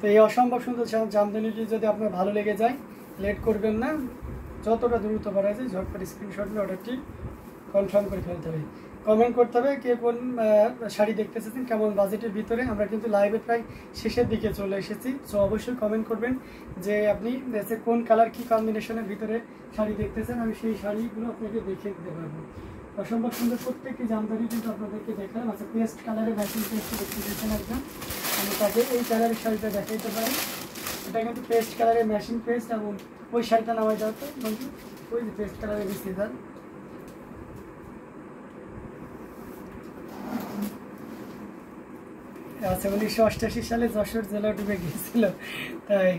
তো এই অসম্ভব সুন্দর জামদানিটি যদি আপনার ভালো লেগে যায়, লেট করবেন না, যতটা দ্রুত পারা যায় ঝটপট স্ক্রিনশট নিয়ে অর্ডারটি কনফার্ম করে ফেলতে হবে। কমেন্ট করতে হবে কে কোন শাড়ি দেখতে চাচ্ছেন, কেমন বাজেটের ভিতরে। আমরা কিন্তু লাইভে প্রায় শেষের দিকে চলে এসেছি, সো অবশ্যই কমেন্ট করবেন যে আপনি কোন কালার কী কম্বিনেশনের ভিতরে শাড়ি দেখতেছেন, আমি সেই শাড়িগুলো আপনাকে দেখিয়ে দিতে পারবো। অসম্ভব সুন্দর প্রত্যেকটি জামদানি কিন্তু আপনাদেরকে দেখালাম। আচ্ছা, পেস্ট কালারের ম্যাচিং পেস্ট দেখতে দিয়েছেন একজন, আমি তাকে এই কালারের শাড়িটা দেখাইতে পারি। এটা কিন্তু পেস্ট কালারের ম্যাচিং পেস্ট, এবং ওই শাড়িটা নামাই যাওয়া তো বন্ধু, ওই যে পেস্ট কালারের রিসিভার। আচ্ছা, 1988 সালে যশোর জেলা ডুবে গিয়েছিল, তাই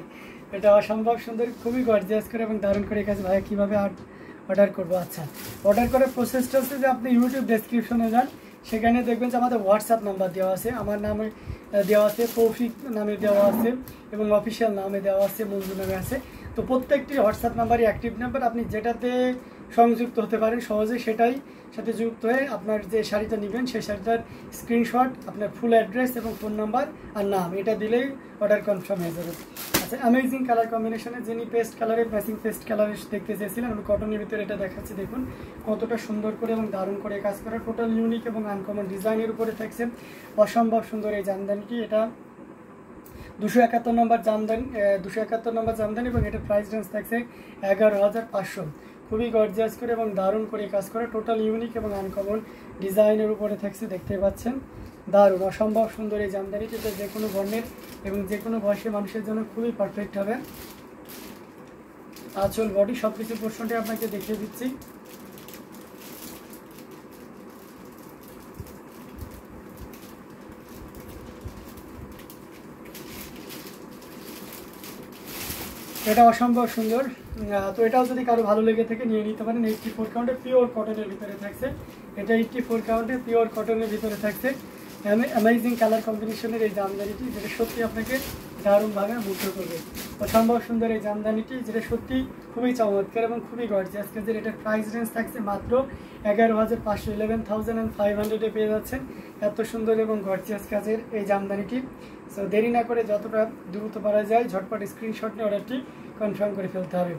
এটা অসম্ভব সুন্দর, খুবই গর্জিয়াস করে এবং দারুণ করে কাজ। ভাইয়া কীভাবে অর্ডার করবো? আচ্ছা, অর্ডার করার প্রসেসটা হচ্ছে যে আপনি ইউটিউব ডেসক্রিপশনে যান, সেখানে দেখবেন যে আমাদের হোয়াটসঅ্যাপ নাম্বার দেওয়া আছে, আমার নামে দেওয়া আছে, তৌফিক নামে দেওয়া আছে, এবং অফিসিয়াল নামে দেওয়া আছে, মঞ্জু নামে আছে। তো প্রত্যেকটি হোয়াটসঅ্যাপ নাম্বারই অ্যাক্টিভ নাম্বার, আপনি যেটাতে সংযুক্ত হতে পারেন সহজে সেটাই সাথে যুক্ত হয়ে আপনার যে শাড়িটা নেবেন সেই শাড়িটার স্ক্রিনশট, আপনার ফুল অ্যাড্রেস এবং ফোন নাম্বার আর নাম, এটা দিলেই অর্ডার কনফার্ম হয়ে যাবে। আচ্ছা, অ্যামেজিং কালার কম্বিনেশনে যিনি পেস্ট কালারের ম্যাচিং পেস্ট কালারের দেখতে চেয়েছিলেন, আমি কটনের ভিতরে এটা দেখাচ্ছি, দেখুন কতটা সুন্দর করে এবং দারুণ করে কাজ করা, টোটাল ইউনিক এবং আনকমন ডিজাইনের উপরে থাকছে অসম্ভব সুন্দর এই জামদানিটি। এটা 271 নম্বর জামদানি, 271 নম্বর জামদানি, এবং এটার প্রাইস রেঞ্জ থাকছে 11,500। খুবই গর্জিয়াস করে এবং দারুণ করে কাজ করা, টোটাল ইউনিক এবং আনকমন ডিজাইনের উপরে থাকছে, দেখতে পাচ্ছেন দারুণ অসম্ভব সুন্দর এই জামদানিটি। এটা যে কোনো বর্ণের এবং যে কোনো বয়সের মানুষের জন্য খুবই পারফেক্ট হবে। আঁচল, বডি সব কিছু পোর্শনটি আপনাকে দেখিয়ে দিচ্ছি। এটা অসম্ভব সুন্দর। তো এটাও যদি কারো ভালো লেগে থাকে নিয়ে নিতে পারেন। 84 কাউন্টের পিওর কটনের ভিতরে থাকছে, এটা 84 কাউন্টের পিওর কটনের ভিতরে থাকছে অ্যামেজিং কালার কম্বিনেশনের এই জামদানিটি, যেটা সত্যি আপনাকে দারুণভাবে মুগ্ধ করবে। অসম্ভব সুন্দর এই জামদানিটি, যেটা সত্যি খুবই চমৎকার এবং খুবই গর্জিয়াস কাজের। এটার প্রাইস রেঞ্জ থাকছে মাত্র 11,500, 11,500 পেয়ে যাচ্ছেন এত সুন্দর এবং গর্জিয়াস কাজের এই জামদানিটি। সো দেরি না করে যতটা দ্রুত পারা যায় ঝটপট স্ক্রিনশট নিয়ে অর্ডারটি কনফার্ম করে ফেলতে হবে।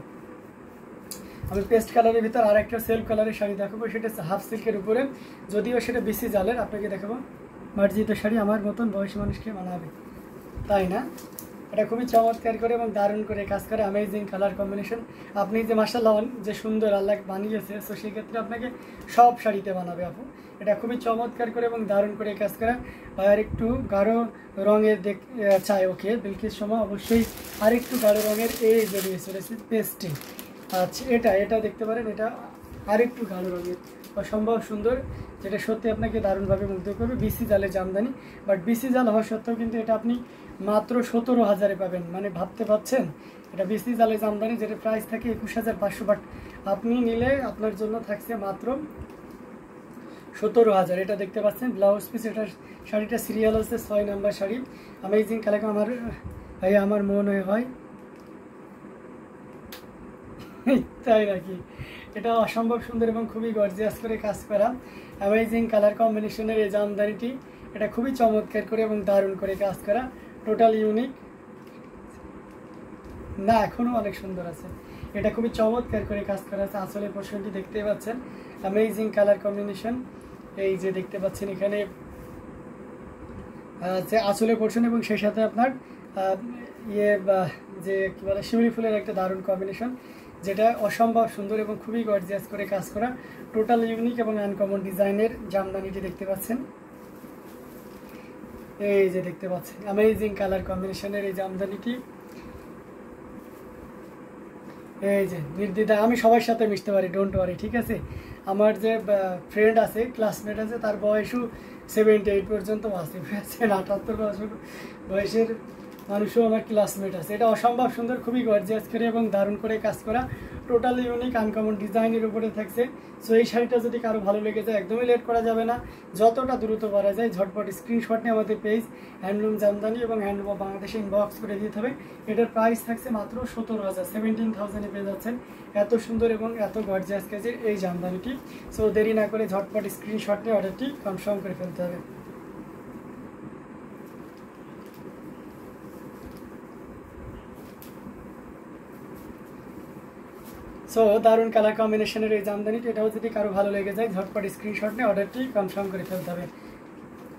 আমি পেস্ট কালারের ভিতর আর একটা সেলফ কালারের শাড়ি দেখাবো, সেটা হাফ সিল্কের উপরে, যদিও সেটা বেশি জালের। আপনাকে দেখাবো মার্জিত শাড়ি, আমার মতন বয়সী মানুষকে মানাবে, তাই না? এটা খুবই চমৎকার করে এবং দারুণ করে কাজ করে, অ্যামেজিং কালার কম্বিনেশন। আপনি যে মাশাআল্লাহ যে সুন্দর আল্লাহ বানিয়েছে, সো সেক্ষেত্রে আপনাকে সব শাড়িতে বানাবে আপু। এটা খুবই চমৎকার করে এবং দারুণ করে কাজ করা। আর একটু গাঢ় রঙের চাই ওকে বিলকিস সময় অবশ্যই আরেকটু গাঢ় রঙের এই জড়িয়ে চলেছে পেস্টে। আচ্ছা, এটা দেখতে পারেন, এটা আরেকটু গাঢ় রঙের, অসম্ভব সুন্দর, যেটা সত্যি আপনাকে দারুণভাবে মুগ্ধ করবে। বিসি জালের জামদানি, বাট বিসি জাল হওয়া সত্ত্বেও কিন্তু এটা আপনি মাত্র 17,000-এ পাবেন। মানে ভাবতে পারছেন, এটা বিসি জালের জামদানি, যেটা প্রাইস থাকে 21,500, বাট আপনি নিলে আপনার জন্য থাকছে মাত্র 17,000। এটা দেখতে পাচ্ছেন ব্লাউজ পিস, এটা শাড়িটা সিরিয়াল হচ্ছে 6 নম্বর শাড়ি। অ্যামেজিং কালার, আমার ভাই আমার মনে হয় তাই নাকি? এটা অসম্ভব সুন্দর এবং খুবই গর্জিয়াস করে কাজ করা অ্যামেজিং কালার কম্বিনেশনের এই জামদানিটি। এটা খুবই চমৎকার করে এবং দারুণ করে কাজ করা, টোটাল ইউনিক না, এখনও অনেক সুন্দর আছে। এটা খুবই চমৎকার করে কাজ করা আছে। আঁচলের পোর্শনটি দেখতেই পাচ্ছেন অ্যামেজিং কালার কম্বিনেশন, এই যে দেখতে পাচ্ছেন এখানে যে আঁচলের পোর্শন, এবং সেই সাথে আপনার যে কী বলে শিউলি ফুলের একটা দারুণ কম্বিনেশন, যেটা অসম্ভব সুন্দর এবং খুবই গর্জিয়াস করে কাজ করা, টোটাল ইউনিক এবং আনকমন ডিজাইনের জামদানিটি দেখতে পাচ্ছেন। এই যে দেখতে পাচ্ছেন অ্যামেজিং কালার কম্বিনেশনের এই জামদানিটি। এই যে নির্দ্বিধা আমি সবার সাথে মিশতে পারি, ডোন্ট ওয়ারি, ঠিক আছে? আমার যে ফ্রেন্ড আছে, ক্লাসমেট আছে, তার বয়সও 78 পর্যন্ত আছে, 78 বছর বয়সের মানুষও আমার ক্লাসমেট আছে। এটা অসম্ভব সুন্দর, খুবই গর্জিয়াস করে এবং দারুণ করে কাজ করা, টোটাল ইউনিক আনকমন ডিজাইনের উপরে থাকছে। সো এই শাড়িটা যদি কারো ভালো লেগে যায় একদমই লেট করা যাবে না, যতটা দ্রুত করা যায় ঝটপট স্ক্রিনশট নিয়ে আমাদের পেজ হ্যান্ডলুম জামদানি এবং হ্যান্ডলুম অফ বাংলাদেশে ইনবক্স করে দিতে হবে। এটার প্রাইস থাকছে মাত্র 17,000, 17,000-এ পেয়ে যাচ্ছেন এত সুন্দর এবং এত গর্জিয়াস কাজের এই জামদানিটি। সো দেরি না করে ঝটপট স্ক্রিনশট নিয়ে অর্ডারটি কনফার্ম করে ফেলতে হবে। সো দারুণ কালার কম্বিনেশনের এই জামদানিটা, এটাও যদি কারো ভালো লেগে যায় ঝটপট স্ক্রিনশট নিয়ে অর্ডারটি কনফার্ম করে ফেলতে হবে।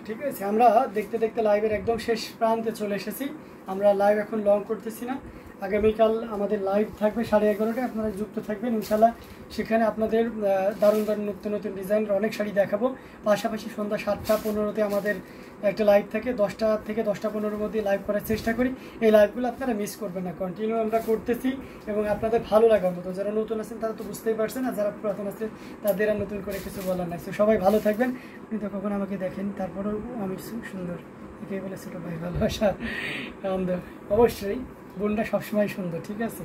ঠিক আছে, আমরা দেখতে দেখতে লাইভের একদম শেষ প্রান্তে চলে এসেছি। আমরা লাইভ এখন লং করতেছি না, আগামীকাল আমাদের লাইভ থাকবে 11:30টায়, আপনারা যুক্ত থাকবেন ইনশাল্লাহ। সেখানে আপনাদের দারুণ দারুণ নতুন নতুন ডিজাইনের অনেক শাড়ি দেখাবো। পাশাপাশি সন্ধ্যা 7:15-তে আমাদের একটা লাইভ থাকে, 10টা থেকে 10:15-র মধ্যে লাইভ করার চেষ্টা করি। এই লাইভগুলো আপনারা মিস করবেন না, কন্টিনিউ আমরা করতেছি এবং আপনাদের ভালো লাগার মতো। যারা নতুন আছেন তারা তো বুঝতেই পারছেন, আর যারা পুরাতন আছেন তাদের আর নতুন করে কিছু বলার নাই। তো সবাই ভালো থাকবেন। আপনি তো কখন আমাকে দেখেন, তারপরেও আমি সুন্দর, একেই বলে ছোটো ভাই ভালোবাসা। অবশ্যই বোনটা সবসময় সুন্দর, ঠিক আছে।